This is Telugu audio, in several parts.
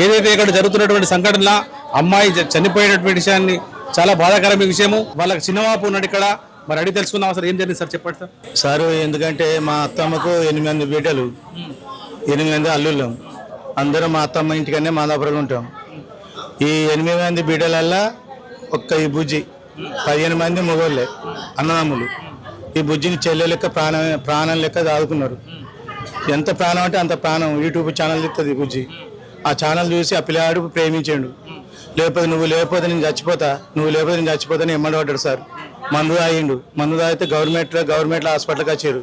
ఏదైతే ఇక్కడ జరుగుతున్నటువంటి సంఘటనల అమ్మాయి చనిపోయినటువంటి విషయాన్ని చాలా బాధాకరమైన విషయము. వాళ్ళకి చిన్నవాపు ఉన్నాడు ఇక్కడ. మరి అడిగి తెలుసుకుందాం అసలు ఏం జరిగింది సార్, చెప్పండి సార్. సార్ ఎందుకంటే మా అత్తమ్మకు 8 మంది బిడ్డలు, 8 మంది అల్లుళ్ళం. అందరం మా అత్తమ్మ ఇంటికనే మాదాపురంలో ఉంటాం. ఈ 8 మంది బిడ్డలల్లా ఒక్క ఈ బుజ్జి 15 మంది మగోళ్ళే అన్నదమ్ములు. ఈ బుజ్జిని చెల్లె లెక్క ప్రాణం లెక్క దాదుకున్నారు. ఎంత ప్రాణం అంటే అంత ప్రాణం. యూట్యూబ్ ఛానల్ ఇస్తుంది బుజ్జి. ఆ ఛానల్ చూసి ఆ పిల్లాడు ప్రేమించాడు. నువ్వు లేకపోతే నేను చచ్చిపోతా అని ఎమ్మడబడ్డాడు సార్. మందు తాగిండు. మందు తాగితే గవర్నమెంట్లో హాస్పిటల్కి వచ్చారు.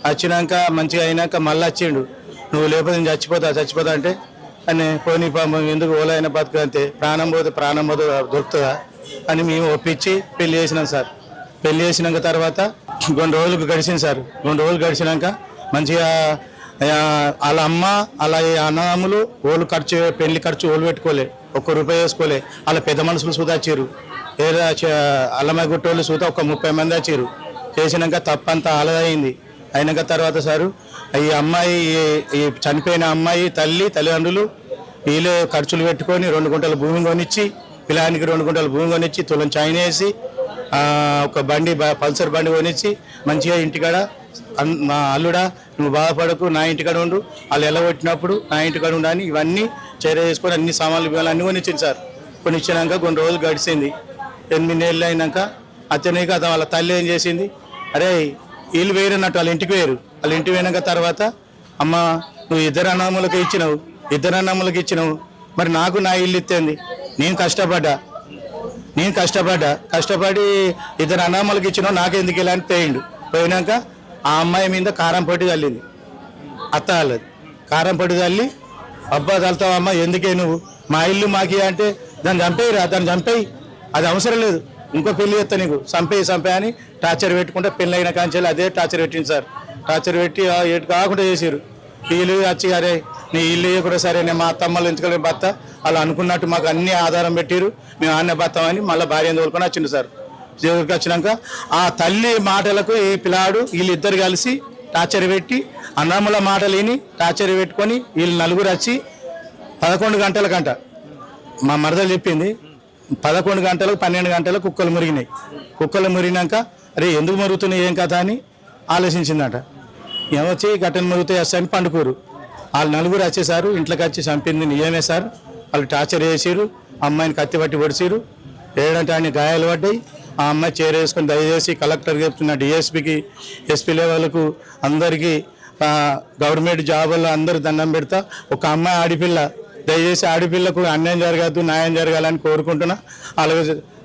వచ్చినాక మంచిగా అయినాక మళ్ళీ వచ్చిండు. నువ్వు లేకపోతే నేను చచ్చిపోతా అంటే అని పోనీ ఎందుకు ఓలైన బతుకు అంతే, ప్రాణం పోతే దొరుకుతుందా అని మేము ఒప్పించి పెళ్లి చేసినాం సార్. పెళ్లి చేసినాక తర్వాత 2 రోజులకు గడిచింది సార్. 2 రోజులు గడిచినాక మంచిగా వాళ్ళ అమ్మ అలా అన్నదమ్ములు పెళ్లి ఖర్చు పెట్టుకోలే, ₹1 వేసుకోలే. వాళ్ళ పెద్ద మనుషులు సూదా వచ్చారు. అల్లమ్మ గుట్టోళ్ళు సూతా ఒక 30 మంది వచ్చారు. చేసినాక తప్పంతా ఆలదైంది. అయినాక తర్వాత సారు ఈ అమ్మాయి, ఈ చనిపోయిన అమ్మాయి తల్లిదండ్రులు వీళ్ళే ఖర్చులు పెట్టుకొని 2 గుంటల భూమి కొనిచ్చి, పిల్లానికి 2 గుంటల భూమి కొనిచ్చి, తులం చైన్ వేసి, ఒక పల్సర్ బండి కొనిచ్చి మంచిగా ఇంటికాడ మా అల్లుడా నువ్వు బాధపడకు, నా ఇంటికాడ ఉండు, వాళ్ళు ఎల్లగొట్టినప్పుడు నా ఇంటికాడ ఉండు అని ఇవన్నీ చర్య చేసుకొని అన్ని సామాన్లు బియ్యాలు అన్నీ కొనిచ్చింది సార్. కొనిచ్చినాక 2 రోజులు గడిచింది. 8 నెలలు అయినాక అతనికి వాళ్ళ తల్లి ఏం చేసింది, అరే వీళ్ళు వేరన్నట్టు వాళ్ళ ఇంటికి వేరు. వాళ్ళ ఇంటికి పోయినాక తర్వాత అమ్మ నువ్వు 2 అన్నములకు ఇచ్చినావు, మరి నాకు నా ఇల్లు ఇచ్చింది. నేను కష్టపడి 2 అన్నమ్మలకు ఇచ్చినావు, నాకెందుకు ఇలా అని పోయినాక ఆ అమ్మాయి మీద కారం పొట్టి చల్లింది. అత్త వాళ్ళది కారం పొట్టి చల్లి, అబ్బా చల్తావు అమ్మ, ఎందుకే నువ్వు మా ఇల్లు మాకి అంటే దాన్ని చంపేయి, అది అవసరం లేదు, ఇంకో పెళ్లి చేస్తా నీకు, చంపేయి అని టార్చర్ పెట్టుకుంటే పెళ్ళి అయిన కాంచెల్లి అదే టార్చర్ పెట్టింది సార్. టార్చర్ పెట్టి ఎటు కాకుండా చేసారు. వీళ్ళు వచ్చి అరే నీ ఇల్లు కూడా సరే, నేను మా అత్తమ్మలు ఎంచుకోలేని భర్త వాళ్ళు అనుకున్నట్టు మాకు అన్ని ఆధారం పెట్టిరు, మేము ఆన్నే బతామని మళ్ళీ భార్య తోలుకొని వచ్చిండు సార్. దేవుడికి వచ్చినాక ఆ తల్లి మాటలకు ఈ పిల్లాడు వీళ్ళిద్దరు కలిసి టార్చర్ పెట్టి, అన్నమ్మల మాటలు విని టార్చర్ పెట్టుకొని వీళ్ళు 4 వచ్చి 11 గంటలకంట మా మరదలు చెప్పింది, 11 గంటలకు 12 గంటలకు కుక్కలు మురిగినాక అరే ఎందుకు మరుగుతున్నాయి ఏం కథ అని ఆలోచించిందట. ఏమొచ్చి గట్టను మురుగుతాయి వస్తాయని పండుకోరు. వాళ్ళు 4 వచ్చేసారు. ఇంట్లోకి వచ్చి చంపింది నిజమే సార్. వాళ్ళు టార్చర్ చేసారు. అమ్మాయిని కత్తి పట్టి పొడిచారు. ఏడంటే ఆయన గాయాలు పడ్డాయి. ఆ అమ్మాయి చేరేసుకొని దయచేసి కలెక్టర్కి చెప్తున్న, డిఎస్పీకి, ఎస్పీ లెవెల్కు అందరికీ గవర్నమెంట్ జాబుల్లో అందరూ దండం పెడతా. ఒక అమ్మాయి ఆడపిల్ల, దయచేసి ఆడపిల్లకు అన్యాయం జరగద్దు, న్యాయం జరగాలని కోరుకుంటున్నా. వాళ్ళకి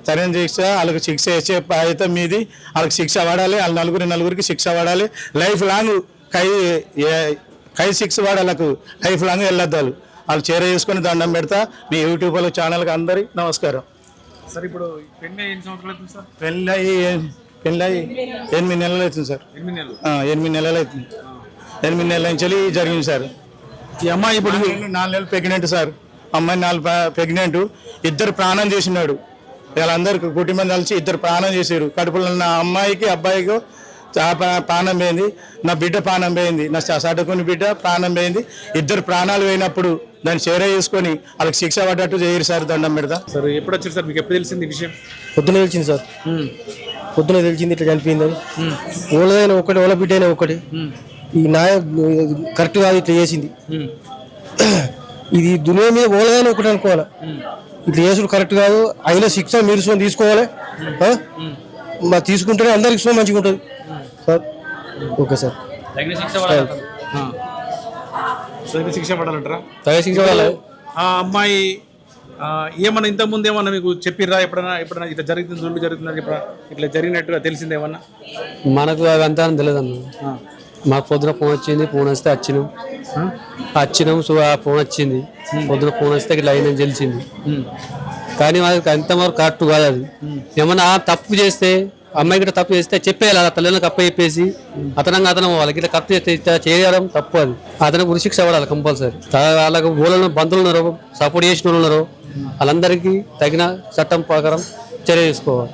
సరైన శిక్ష, వాళ్ళకి శిక్ష వేసే బాధ్యత మీది. వాళ్ళకి శిక్ష పడాలి. వాళ్ళ నలుగురికి శిక్ష పడాలి. లైఫ్ లాంగ్ కై శిక్ష పడాలకు లైఫ్ లాంగ్ వెళ్ళొద్దు. వాళ్ళు చేర చేసుకొని దండం పెడతా. మీ యూట్యూబ్ ఛానల్కి అందరికీ నమస్కారం. సార్ ఇప్పుడు పెళ్ళి ఎన్ని సంవత్సరాలు అవుతుంది సార్? పెళ్ళి 8 నెలలు అవుతుంది సార్. 8 నెలలు అవుతుంది. 8 నెలల నుంచి జరిగింది సార్. ఈ అమ్మాయి ఇప్పుడు 4 నెలలు ప్రెగ్నెంట్ సార్. అమ్మాయి 4 ప్రెగ్నెంట్. 2 ప్రాణం చేసినాడు. వీళ్ళందరికీ కుటుంబం కలిసి 2 ప్రాణం చేశారు. కడుపులో నా అమ్మాయికి అబ్బాయికి ప్రాణం పోయింది. నా బిడ్డ ప్రాణం పోయింది. నా సడుకుని బిడ్డ ప్రాణం పోయింది. 2 ప్రాణాలు పోయినప్పుడు దాన్ని చేర చేసుకొని వాళ్ళకి శిక్ష పడ్డట్టు చేయరు సార్. దండం పెడతా సార్. ఎప్పుడు వచ్చారు సార్? మీకు ఎప్పుడు తెలిసింది ఈ విషయం? పొద్దున తెలిసింది సార్. పొద్దున తెలిసింది ఇట్లా చనిపోయిందని. ఓలదైనా ఒకటి, ఓల బిడ్డ అయినా ఒకటి. ఈ న్యాయ కరెక్ట్ కాదు ఇట్లా చేసింది. ఇది దునియా మీద ఓలదైనా ఒకటి అనుకోవాలి. ఇట్లా చేసుడు కరెక్ట్ కాదు. అయినా శిక్ష మీరు తీసుకోవాలి. తీసుకుంటేనే అందరికి సో మంచిగా ఉంటుంది సార్. Okay sir. శిక్ష పడాలంటారా? తగిన శిక్ష పడాలి. ఆ అమ్మాయి ఏమన్నా ఇంతకుముందు ఏమన్నా మీకు చెప్పిర్రా? ఎప్పుడైనా ఇట్లా జరుగుతుందని ఇట్లా జరిగినట్టుగా తెలిసిందేమన్నా? మనకు అవంతా తెలియదు అన్న. మాకు పొద్దున ఫోన్ వచ్చింది. ఫోన్ వస్తే వచ్చినాం. సో ఆ ఫోన్ వచ్చింది. పొద్దున ఫోన్ వస్తే ఇట్లా అయిందని తెలిసింది. కానీ వాళ్ళకి అంతవరకు కరెక్ట్ కాదు. అది ఏమన్నా తప్పు చేస్తే, అమ్మాయి గిట్ట తప్పు చేస్తే చెప్పేయాలి. తల్లిదండ్రులకు అప్ప చెప్పేసి అతను వాళ్ళకి ఇట్లా తప్పు చేస్తే చేయడం తప్పు. అది అతనికి ఉరిశిక్ష పడాలి కంపల్సరీ. వాళ్ళకు ఊళ్ళో బంధువులు ఉన్నారు, సపోర్ట్ చేసిన వాళ్ళు ఉన్నారు, వాళ్ళందరికీ తగిన చట్టం ప్రకారం చర్య తీసుకోవాలి.